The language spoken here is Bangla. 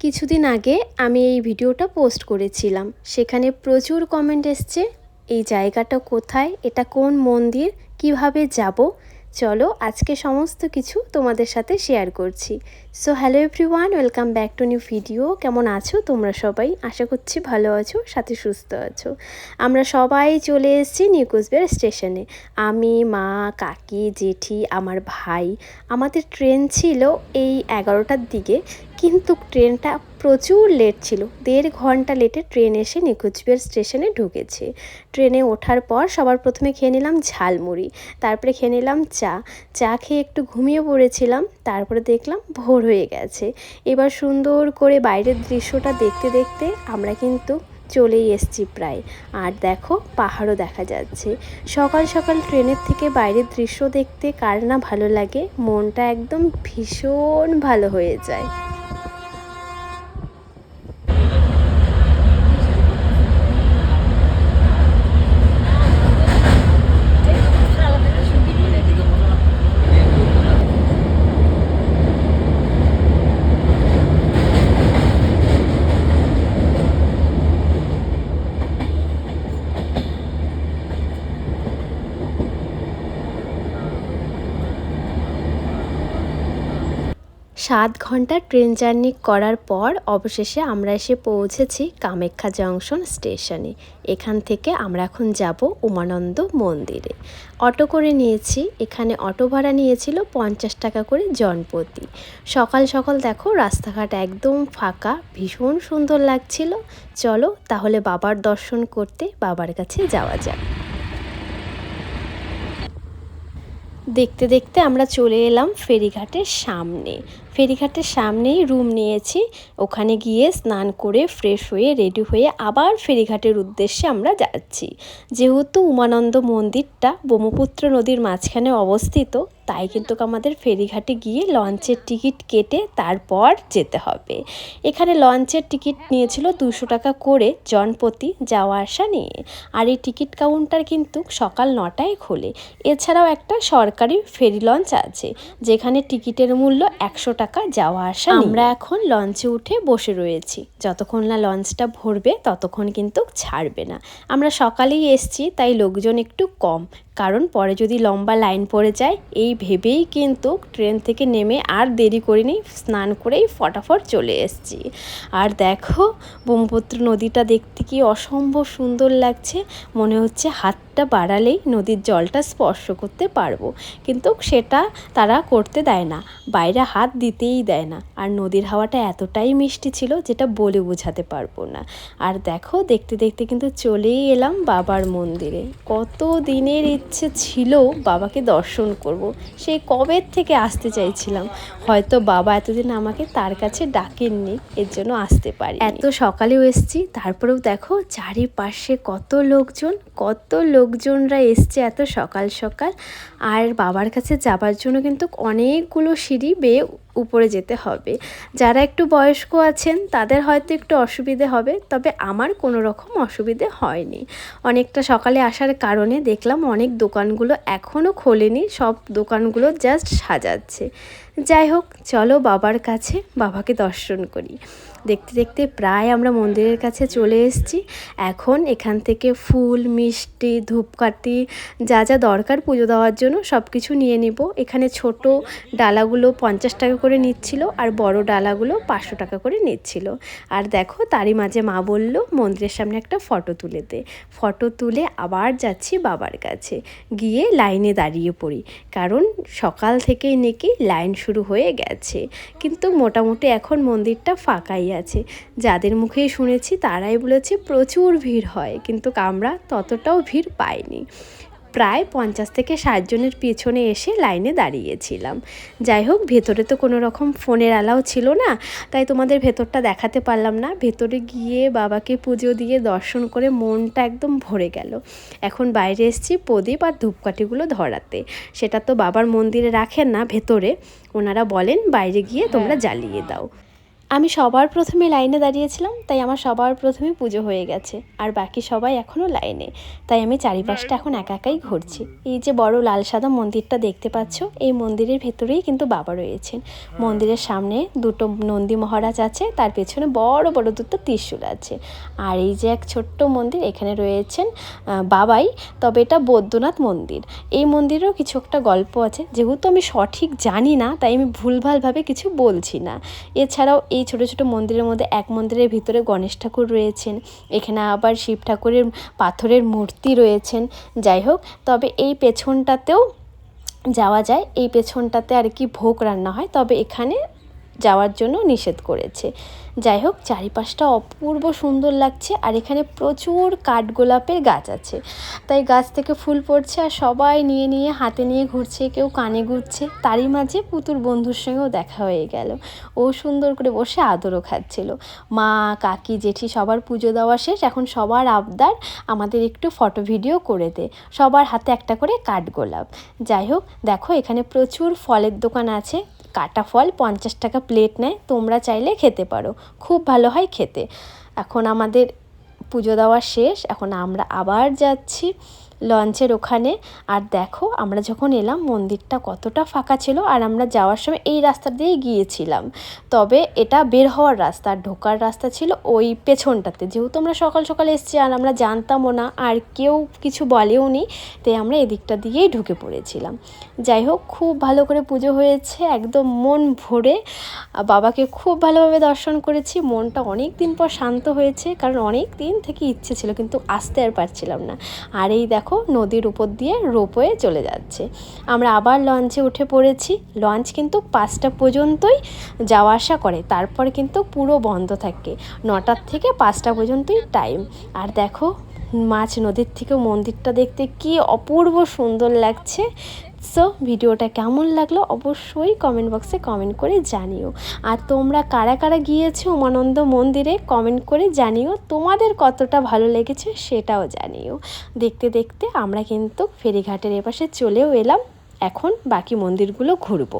কিছুদিন আগে আমি এই ভিডিওটা পোস্ট করেছিলাম, সেখানে প্রচুর কমেন্ট এসছে এই জায়গাটা কোথায়, এটা কোন মন্দির, কিভাবে যাব। চলো আজকে সমস্ত কিছু তোমাদের সাথে শেয়ার করছি। So hello everyone, welcome back to new video. কেমন আছো তোমরা সবাই? আশা করছি ভালো আছো, সাথে সুস্থ আছো। আমরা সবাই চলে এসেছি নিউ কোচবিহার স্টেশনে। আমি, মা, কাকি, জেঠি, আমার ভাই। আমাদের ট্রেন ছিল এই 11টার দিকে, কিন্তু ট্রেনটা প্রচুর লেট ছিল। 1.5 ঘন্টা লেটে ট্রেন এসে নিউ কোচবিহার স্টেশনে ঢুকেছে। ট্রেনে ওঠার পর সবার প্রথমে খেয়ে নিলাম ঝালমুড়ি, তারপরে খেয়ে নিলাম চা খেয়ে একটু ঘুমিয়ে পড়েছিলাম। তারপরে দেখলাম ভোর হয়ে গেছে। এবার সুন্দর করে বাইরের দৃশ্যটা দেখতে দেখতে আমরা কিন্তু চলেই এসছি প্রায়। আর দেখো পাহাড়ও দেখা যাচ্ছে। সকাল সকাল ট্রেনের থেকে বাইরের দৃশ্য দেখতে কার না ভালো লাগে, মনটা একদম ভীষণ ভালো হয়ে যায়। সাত ঘন্টা ট্রেন জার্নি করার পর অবশেষে আমরা এসে পৌঁছেছি কামাখ্যা জংশন স্টেশনে। এখান থেকে আমরা এখন যাব উমানন্দ মন্দিরে। অটো করে নিয়েছি। এখানে অটো ভাড়া নিয়েছিল 50 টাকা করে জনপ্রতি। সকাল সকাল দেখো রাস্তাঘাট একদম ফাঁকা, ভীষণ সুন্দর লাগছিল। চলো তাহলে বাবার দর্শন করতে বাবার কাছে যাওয়া যাক। দেখতে দেখতে আমরা চলে এলাম ফেরিঘাটের সামনে। ফেরিঘাটের সামনেই রুম নিয়েছি। ওখানে গিয়ে স্নান করে ফ্রেশ হয়ে রেডি হয়ে আবার ফেরিঘাটের উদ্দেশ্যে আমরা যাচ্ছি। যেহেতু উমানন্দ মন্দিরটা ব্রহ্মপুত্র নদীর মাঝখানে অবস্থিত, তাই কিন্তু আমাদের ফেরিঘাটে গিয়ে লঞ্চের টিকিট কেটে তারপর যেতে হবে। এখানে লঞ্চের টিকিট নিয়েছিল 200 টাকা করে জনপ্রতি, যাওয়া আসা নিয়ে। আর এই টিকিট কাউন্টার কিন্তু সকাল 9টায় খোলে। এছাড়াও একটা সরকারি ফেরি লঞ্চ আছে, যেখানে টিকিটের মূল্য 100 টাকা যাওয়া আসা। আমরা এখন লঞ্চে উঠে বসে রয়েছি। যতক্ষণ না লঞ্চটা ভরবে ততক্ষণ কিন্তু ছাড়বে না। আমরা সকালেই এসছি, তাই লোকজন একটু কম, কারণ পরে যদি লম্বা লাইন পড়ে যায় এই ভেবেই কিন্তু ট্রেন থেকে নেমে আর দেরি করিনি, স্নান করেই ফটাফট চলে এসেছি। আর দেখো ব্রহ্মপুত্র নদীটা দেখতে কি অসম্ভব সুন্দর লাগছে। মনে হচ্ছে হাতটা বাড়ালেই নদীর জলটা স্পর্শ করতে পারবো, কিন্তু সেটা তারা করতে দেয় না, বাইরে হাত দিতেই দেয় না। আর নদীর হাওয়াটা এতটাই মিষ্টি ছিল যেটা বলে বোঝাতে পারবো না। আর দেখো দেখতে দেখতে কিন্তু চলেই এলাম বাবার মন্দিরে। কত দিনের ইচ্ছে ছিল বাবাকে দর্শন করব, সেই কবে থেকে আসতে চাইছিলাম। হয়তো বাবা এতদিন আমাকে তার কাছে ডাকেননি, এর জন্য আসতে পারি। এত সকালেও এসছি, তারপরেও দেখো চারিপাশে কত লোকজনরা এসছে এত সকাল সকাল। আর বাবার কাছে যাবার জন্য কিন্তু অনেকগুলো সিঁড়ি বেয়ে উপরে যেতে হবে। যারা একটু বয়স্ক আছেন তাদের হয়তো একটু অসুবিধে হবে, তবে আমার কোনো রকম অসুবিধে হয়নি। অনেকটা সকালে আসার কারণে দেখলাম অনেক দোকানগুলো এখনও খোলেনি, সব দোকানগুলো জাস্ট সাজাচ্ছে। যাই হোক, চলো বাবার কাছে বাবাকে দর্শন করি। দেখতে দেখতে প্রায় আমরা মন্দিরের কাছে চলে এসেছি। এখন এখান থেকে ফুল, মিষ্টি, ধূপকাঠি, যা যা দরকার পুজো দেওয়ার জন্য সব কিছু নিয়ে নিব। এখানে ছোট ডালাগুলো 50 টাকা করে নিচ্ছিল, আর বড় ডালাগুলো 500 টাকা করে নিচ্ছিল। আর দেখো তারই মাঝে মা বলল মন্দিরের সামনে একটা ফটো তুলে দে। ফটো তুলে আবার যাচ্ছি বাবার কাছে। গিয়ে লাইনে দাঁড়িয়ে পড়ি, কারণ সকাল থেকেই নাকি লাইন শুরু হয়ে গেছে। কিন্তু মোটামুটি এখন মন্দিরটা ফাঁকাই আছে। যাদের মুখেই শুনেছি তারাই বলেছে প্রচুর ভিড় হয়, কিন্তু আমরা ততটাও ভিড় পাইনি। প্রায় 50 থেকে 60 জনের পেছনে এসে লাইনে দাঁড়িয়েছিলাম। যাই হোক, ভেতরে তো কোনো রকম ফোনের অ্যালাউ ছিল না, তাই তোমাদের ভেতরটা দেখাতে পারলাম না। ভেতরে গিয়ে বাবাকে পুজো দিয়ে দর্শন করে মনটা একদম ভরে গেল। এখন বাইরে এসেছি প্রদীপ আর ধূপকাঠিগুলো ধরাতে। সেটা তো বাবার মন্দিরে রাখেন না ভেতরে, ওনারা বলেন বাইরে গিয়ে তোমরা জ্বালিয়ে দাও। আমি সবার প্রথমে লাইনে দাঁড়িয়েছিলাম, তাই আমার সবার প্রথমে পুজো হয়ে গেছে, আর বাকি সবাই এখনও লাইনে। তাই আমি চারিপাশটা এখন একা একাই ঘুরছি। এই যে বড় লাল সাদা মন্দিরটা দেখতে পাচ্ছ, এই মন্দিরের ভেতরেই কিন্তু বাবা রয়েছেন। মন্দিরের সামনে দুটো নন্দী মহারাজ আছে, তার পেছনে বড় বড় দুটো ত্রিশূল আছে। আর এই যে এক ছোট্ট মন্দির, এখানে রয়েছেন বাবাই, তবে এটা বৈদ্যনাথ মন্দির। এই মন্দিরেও কিছু একটা গল্প আছে, যেহেতু আমি সঠিক জানি না তাই আমি ভুলভালভাবে কিছু বলছি না। এছাড়াও এই ছোট ছোট মন্দিরের মধ্যে এক মন্দিরের ভিতরে গণেশ ঠাকুর রয়েছেন, এখানে আবার শিব ঠাকুরের পাথরের মূর্তি রয়েছেন। যাই হোক, তবে এই পেছনটাতেও যাওয়া যায়, এই পেছনটাতে আর কি ভোগ রান্না হয়, তবে এখানে যাওয়ার জন্য নিষেধ করেছে। যাই হোক, চারিপাশটা অপূর্ব সুন্দর লাগছে, আর এখানে প্রচুর কাঠগোলাপের গাছ আছে, তাই গাছ থেকে ফুল পড়ছে আর সবাই নিয়ে নিয়ে হাতে নিয়ে ঘুরছে, কেউ কানে ঘুরছে। তারই মাঝে পুতুর বন্ধুর সঙ্গেও দেখা হয়ে গেল, ও সুন্দর করে বসে আদরও খাচ্ছিল। মা, কাকি, জেঠি সবার পুজো দেওয়া শেষ, এখন সবার আবদার আমাদের একটু ফটো ভিডিও করে দে, সবার হাতে একটা করে কাঠগোলাপ। যাই হোক, দেখো এখানে প্রচুর ফলের দোকান আছে, কাটা ফল 50 টাকা প্লেট নেয়, তোমরা চাইলে খেতে পারো, খুব ভালো হয় খেতে। এখন আমাদের পুজো দেওয়া শেষ, এখন আমরা আবার যাচ্ছি লঞ্চের ওখানে। আর দেখো আমরা যখন এলাম মন্দিরটা কতটা ফাঁকা ছিল, আর আমরা যাওয়ার সময় এই রাস্তা দিয়েই গিয়েছিলাম, তবে এটা বের হওয়ার রাস্তা, আর ঢোকার রাস্তা ছিল ওই পেছনটাতে। যেহেতু আমরা সকাল সকাল এসেছি আর আমরা জানতামও না, আর কেউ কিছু বলেও নি, তাই আমরা এদিকটা দিয়েই ঢুকে পড়েছিলাম। যাই হোক, খুব ভালো করে পুজো হয়েছে, একদম মন ভরে বাবাকে খুব ভালোভাবে দর্শন করেছি। মনটা অনেক দিন পর শান্ত হয়েছে, কারণ অনেক দিন থেকে ইচ্ছে ছিল কিন্তু আসতে আর পারছিলাম না। আর এই দেখো নদীর উপর দিয়ে রোপওয়ে চলে যাচ্ছে। আমরা আবার লঞ্চে উঠে পড়েছি। লঞ্চ কিন্তু 5টা পর্যন্তই যাওয়া আসা করে, তারপর কিন্তু পুরো বন্ধ থাকে। 9টার থেকে 5টা পর্যন্তই টাইম। আর দেখো মাছ নদীর থেকে মন্দিরটা দেখতে কি অপূর্ব সুন্দর লাগছে। সো ভিডিওটা কেমন লাগলো অবশ্যই কমেন্ট বক্সে কমেন্ট করে জানিও। আর তোমরা কারা কারা গিয়েছো উমানন্দ মন্দিরে কমেন্ট করে জানিও, তোমাদের কতটা ভালো লেগেছে সেটাও জানিও। দেখতে দেখতে আমরা কিন্তু ফেরিঘাটের এপাশে চলেও এলাম, এখন বাকি মন্দিরগুলো ঘুরবো।